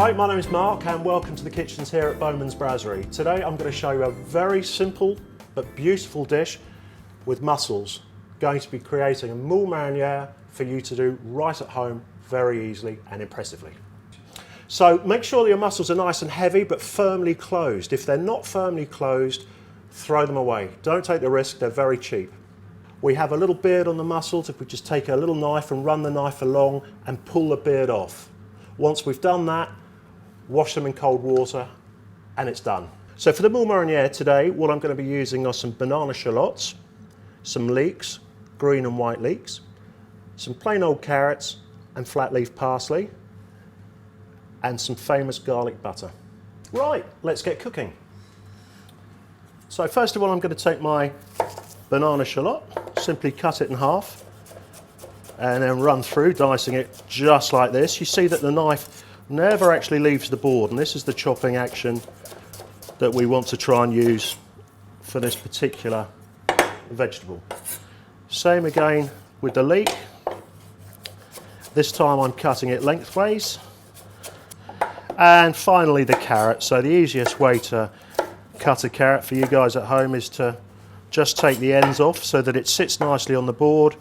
Hi, my name is Mark and welcome to the kitchens here at Bauman's Brasserie. Today I'm going to show you a very simple but beautiful dish with mussels. Going to be creating a moule marinière for you to do right at home very easily and impressively. So make sure that your mussels are nice and heavy but firmly closed. If they're not firmly closed, throw them away. Don't take the risk, they're very cheap. We have a little beard on the mussels. If we just take a little knife and run the knife along and pull the beard off. Once we've done that, wash them in cold water and it's done. So for the moule marinière today, what I'm going to be using are some banana shallots, some leeks, green and white leeks, some plain old carrots and flat leaf parsley, and some famous garlic butter. Right, let's get cooking. So first of all, I'm going to take my banana shallot, simply cut it in half, and then run through, dicing it just like this. You see that the knife never actually leaves the board, and this is the chopping action that we want to try and use for this particular vegetable. Same again with the leek. This time I'm cutting it lengthways. And finally the carrot. So the easiest way to cut a carrot for you guys at home is to just take the ends off so that it sits nicely on the board,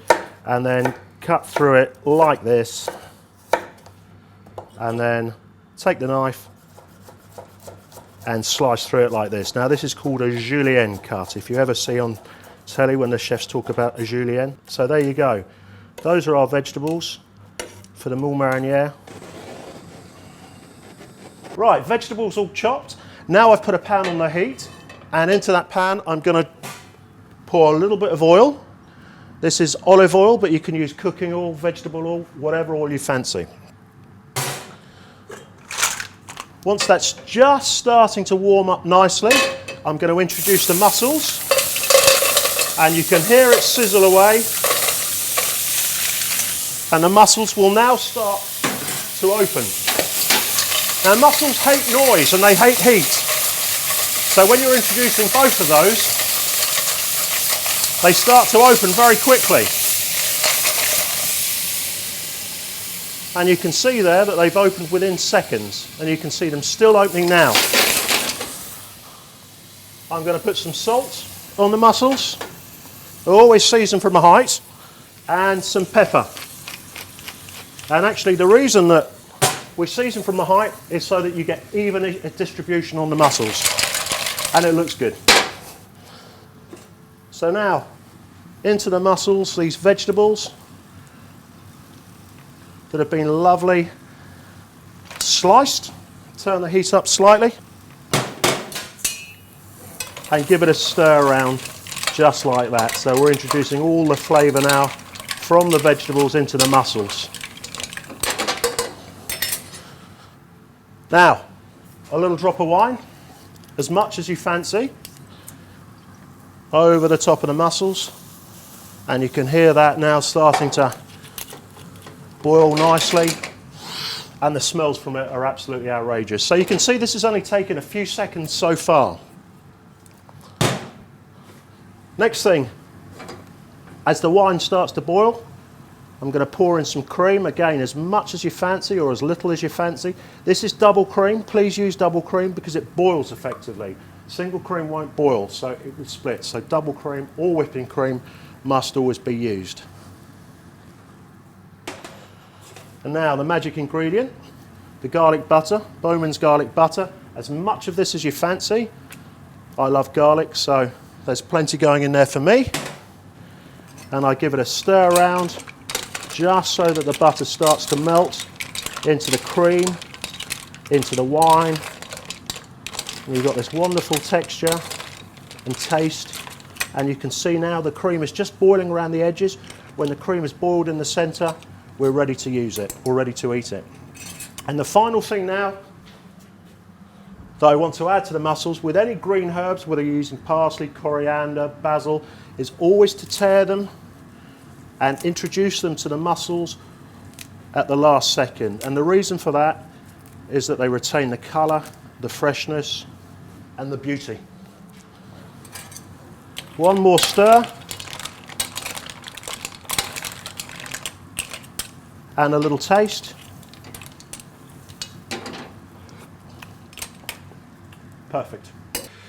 and then cut through it like this, and then take the knife and slice through it like this. Now this is called a julienne cut, if you ever see on telly when the chefs talk about a julienne. So there you go. Those are our vegetables for the moule marinière. Right, vegetables all chopped. Now I've put a pan on the heat, and into that pan I'm going to pour a little bit of oil. This is olive oil, but you can use cooking oil, vegetable oil, whatever oil you fancy. Once that's just starting to warm up nicely, I'm going to introduce the mussels, and you can hear it sizzle away, and the mussels will now start to open. Now mussels hate noise and they hate heat, so when you're introducing both of those, they start to open very quickly. And you can see there that they've opened within seconds, and you can see them still opening now. I'm going to put some salt on the mussels, always season from a height, and some pepper. And actually the reason that we season from the height is so that you get even distribution on the mussels, and it looks good. So now into the mussels, these vegetables that have been lovely sliced. Turn the heat up slightly and give it a stir around just like that. So we're introducing all the flavour now from the vegetables into the mussels. Now, a little drop of wine, as much as you fancy, over the top of the mussels, and you can hear that now starting to boil nicely, and the smells from it are absolutely outrageous. So you can see this has only taken a few seconds so far. Next thing, as the wine starts to boil, I'm going to pour in some cream, again as much as you fancy or as little as you fancy. This is double cream. Please use double cream because it boils effectively. Single cream won't boil, so it will split. So double cream or whipping cream must always be used. And now the magic ingredient, the garlic butter, Bauman's garlic butter. As much of this as you fancy. I love garlic, so there's plenty going in there for me. And I give it a stir around just so that the butter starts to melt into the cream, into the wine. And you've got this wonderful texture and taste. And you can see now the cream is just boiling around the edges. When the cream is boiled in the centre, we're ready to use it, we're ready to eat it. And the final thing now that I want to add to the mussels, with any green herbs, whether you're using parsley, coriander, basil, is always to tear them and introduce them to the mussels at the last second. And the reason for that is that they retain the colour, the freshness, and the beauty. One more stir. And a little taste. Perfect.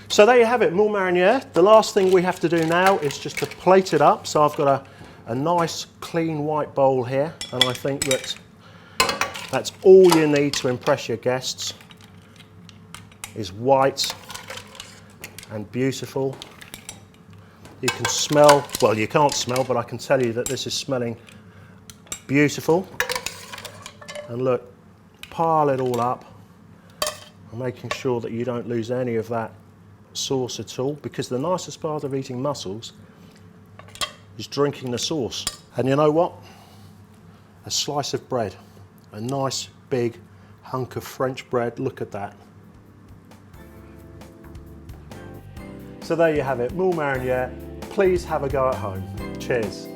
So there you have it, moule marinière. The last thing we have to do now is just to plate it up. So I've got a nice clean white bowl here, and I think that's all you need to impress your guests, is white and beautiful. You can smell, well, you can't smell, but I can tell you that this is smelling beautiful. And look, pile it all up, and making sure that you don't lose any of that sauce at all, because the nicest part of eating mussels is drinking the sauce. And you know what? A slice of bread, a nice big hunk of French bread, look at that. So there you have it, moule marinière. Please have a go at home. Cheers.